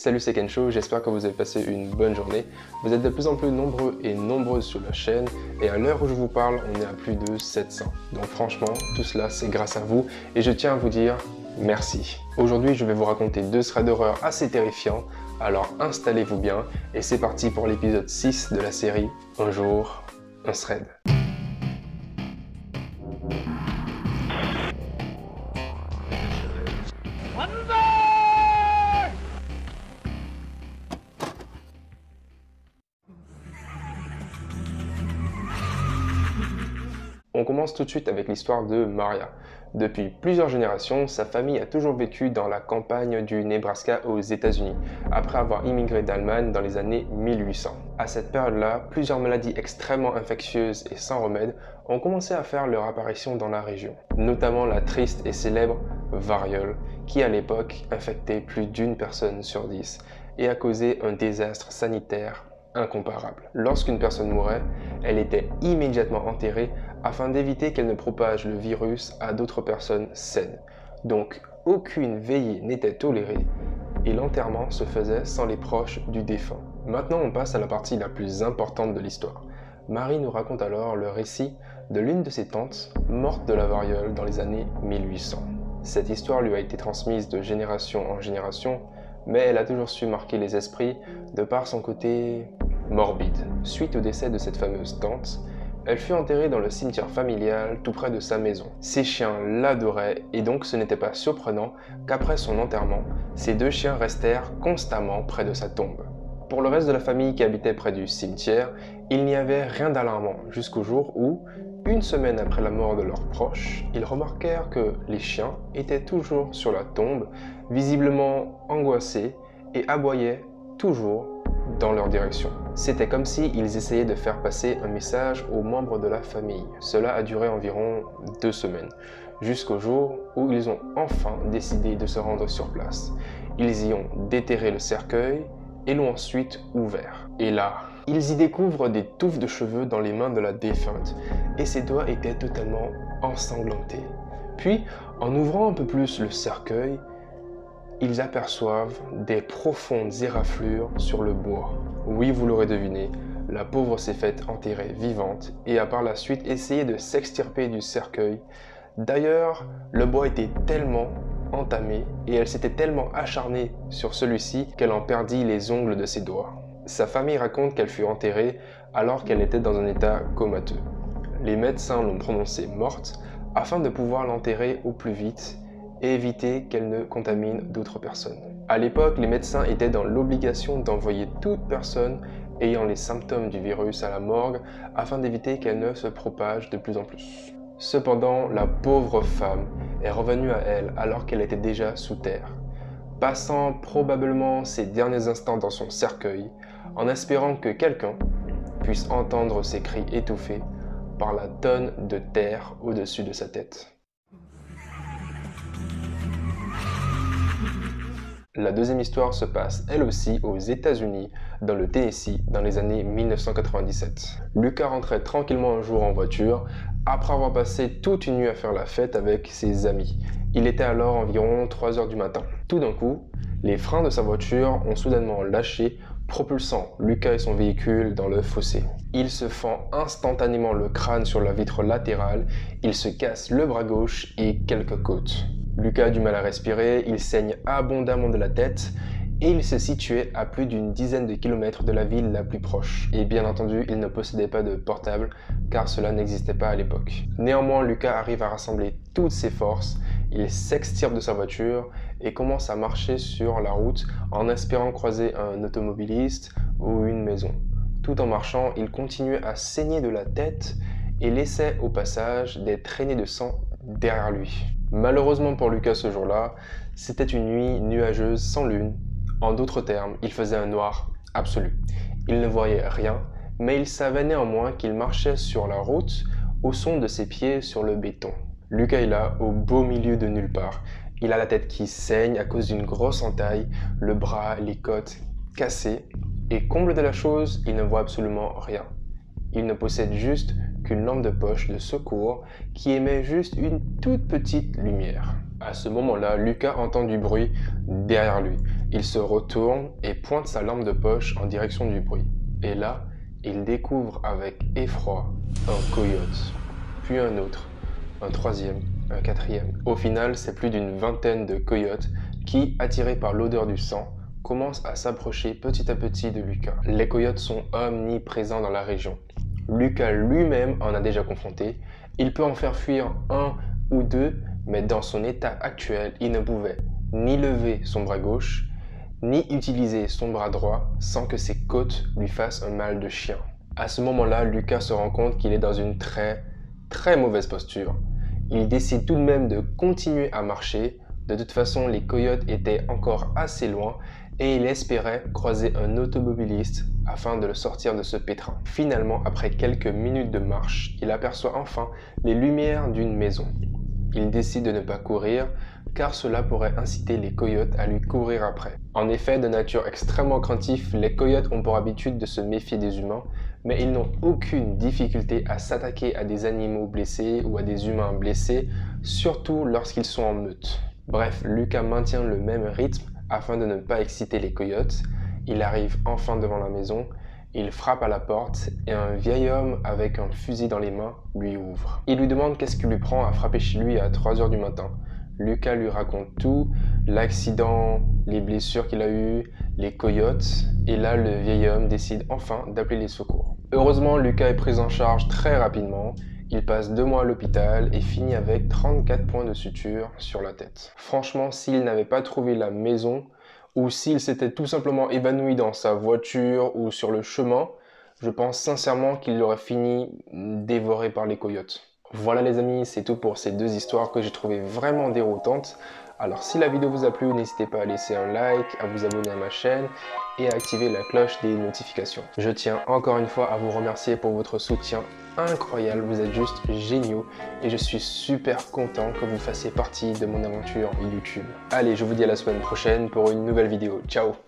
Salut, c'est Kencho, j'espère que vous avez passé une bonne journée. Vous êtes de plus en plus nombreux et nombreuses sur la chaîne et à l'heure où je vous parle, on est à plus de 700. Donc franchement, tout cela c'est grâce à vous et je tiens à vous dire merci. Aujourd'hui, je vais vous raconter deux threads d'horreur assez terrifiants, alors installez-vous bien et c'est parti pour l'épisode 6 de la série Un jour, un thread. On commence tout de suite avec l'histoire de Maria. Depuis plusieurs générations, sa famille a toujours vécu dans la campagne du Nebraska aux États-Unis, après avoir immigré d'Allemagne dans les années 1800. À cette période-là, plusieurs maladies extrêmement infectieuses et sans remède ont commencé à faire leur apparition dans la région, notamment la triste et célèbre variole, qui à l'époque infectait plus d'une personne sur 10 et a causé un désastre sanitaire incomparable. Lorsqu'une personne mourait, elle était immédiatement enterrée afin d'éviter qu'elle ne propage le virus à d'autres personnes saines. Donc, aucune veillée n'était tolérée et l'enterrement se faisait sans les proches du défunt. Maintenant, on passe à la partie la plus importante de l'histoire. Marie nous raconte alors le récit de l'une de ses tantes morte de la variole dans les années 1800. Cette histoire lui a été transmise de génération en génération, mais elle a toujours su marquer les esprits de par son côté morbide. Suite au décès de cette fameuse tante, elle fut enterrée dans le cimetière familial tout près de sa maison. Ses chiens l'adoraient et donc ce n'était pas surprenant qu'après son enterrement, ces deux chiens restèrent constamment près de sa tombe. Pour le reste de la famille qui habitait près du cimetière, il n'y avait rien d'alarmant jusqu'au jour où, une semaine après la mort de leurs proches, ils remarquèrent que les chiens étaient toujours sur la tombe, visiblement angoissés et aboyaient toujours dans leur direction. C'était comme s'ils essayaient de faire passer un message aux membres de la famille. Cela a duré environ 2 semaines, jusqu'au jour où ils ont enfin décidé de se rendre sur place. Ils y ont déterré le cercueil et l'ont ensuite ouvert. Et là, ils y découvrent des touffes de cheveux dans les mains de la défunte et ses doigts étaient totalement ensanglantés. Puis, en ouvrant un peu plus le cercueil, ils aperçoivent des profondes éraflures sur le bois. Oui, vous l'aurez deviné, la pauvre s'est faite enterrer vivante et a par la suite essayé de s'extirper du cercueil. D'ailleurs, le bois était tellement entamé et elle s'était tellement acharnée sur celui-ci qu'elle en perdit les ongles de ses doigts. Sa famille raconte qu'elle fut enterrée alors qu'elle était dans un état comateux. Les médecins l'ont prononcée morte afin de pouvoir l'enterrer au plus vite et éviter qu'elle ne contamine d'autres personnes. À l'époque, les médecins étaient dans l'obligation d'envoyer toute personne ayant les symptômes du virus à la morgue afin d'éviter qu'elle ne se propage de plus en plus. Cependant, la pauvre femme est revenue à elle alors qu'elle était déjà sous terre, passant probablement ses derniers instants dans son cercueil en espérant que quelqu'un puisse entendre ses cris étouffés par la tonne de terre au-dessus de sa tête. La deuxième histoire se passe elle aussi aux États-Unis, dans le Tennessee, dans les années 1997. Lucas rentrait tranquillement un jour en voiture, après avoir passé toute une nuit à faire la fête avec ses amis. Il était alors environ 3 heures du matin. Tout d'un coup, les freins de sa voiture ont soudainement lâché, propulsant Lucas et son véhicule dans le fossé. Il se fend instantanément le crâne sur la vitre latérale, il se casse le bras gauche et quelques côtes. Lucas a du mal à respirer, il saigne abondamment de la tête et il se situait à plus d'une dizaine de kilomètres de la ville la plus proche. Et bien entendu, il ne possédait pas de portable car cela n'existait pas à l'époque. Néanmoins, Lucas arrive à rassembler toutes ses forces, il s'extirpe de sa voiture et commence à marcher sur la route en espérant croiser un automobiliste ou une maison. Tout en marchant, il continuait à saigner de la tête et laissait au passage des traînées de sang derrière lui. Malheureusement pour Lucas ce jour-là, c'était une nuit nuageuse sans lune. En d'autres termes, il faisait un noir absolu. Il ne voyait rien, mais il savait néanmoins qu'il marchait sur la route au son de ses pieds sur le béton. Lucas est là, au beau milieu de nulle part. Il a la tête qui saigne à cause d'une grosse entaille, le bras, les côtes cassés, et comble de la chose, il ne voit absolument rien. Il ne possède juste qu'une lampe de poche de secours qui émet juste une toute petite lumière. À ce moment-là, Lucas entend du bruit derrière lui. Il se retourne et pointe sa lampe de poche en direction du bruit. Et là, il découvre avec effroi un coyote, puis un autre, un troisième, un quatrième. Au final, c'est plus d'une vingtaine de coyotes qui, attirés par l'odeur du sang, commencent à s'approcher petit à petit de Lucas. Les coyotes sont omniprésents dans la région. Lucas lui-même en a déjà confronté. Il peut en faire fuir un ou deux, mais dans son état actuel, il ne pouvait ni lever son bras gauche, ni utiliser son bras droit sans que ses côtes lui fassent un mal de chien. À ce moment-là, Lucas se rend compte qu'il est dans une très mauvaise posture. Il décide tout de même de continuer à marcher. De toute façon, les coyotes étaient encore assez loin et il espérait croiser un automobiliste afin de le sortir de ce pétrin. Finalement, après quelques minutes de marche, il aperçoit enfin les lumières d'une maison. Il décide de ne pas courir car cela pourrait inciter les coyotes à lui courir après. En effet, de nature extrêmement craintifs, les coyotes ont pour habitude de se méfier des humains, mais ils n'ont aucune difficulté à s'attaquer à des animaux blessés ou à des humains blessés, surtout lorsqu'ils sont en meute. Bref, Lucas maintient le même rythme afin de ne pas exciter les coyotes. Il arrive enfin devant la maison. Il frappe à la porte et un vieil homme avec un fusil dans les mains lui ouvre. Il lui demande qu'est-ce qui lui prend à frapper chez lui à 3 h du matin. Lucas lui raconte tout, l'accident, les blessures qu'il a eues, les coyotes, et là le vieil homme décide enfin d'appeler les secours. Heureusement, Lucas est pris en charge très rapidement. Il passe 2 mois à l'hôpital et finit avec 34 points de suture sur la tête. Franchement, s'il n'avait pas trouvé la maison, ou s'il s'était tout simplement évanoui dans sa voiture ou sur le chemin, je pense sincèrement qu'il aurait fini dévoré par les coyotes. Voilà les amis, c'est tout pour ces 2 histoires que j'ai trouvées vraiment déroutantes. Alors si la vidéo vous a plu, n'hésitez pas à laisser un like, à vous abonner à ma chaîne et à activer la cloche des notifications. Je tiens encore une fois à vous remercier pour votre soutien incroyable, vous êtes juste géniaux et je suis super content que vous fassiez partie de mon aventure YouTube. Allez, je vous dis à la semaine prochaine pour une nouvelle vidéo. Ciao!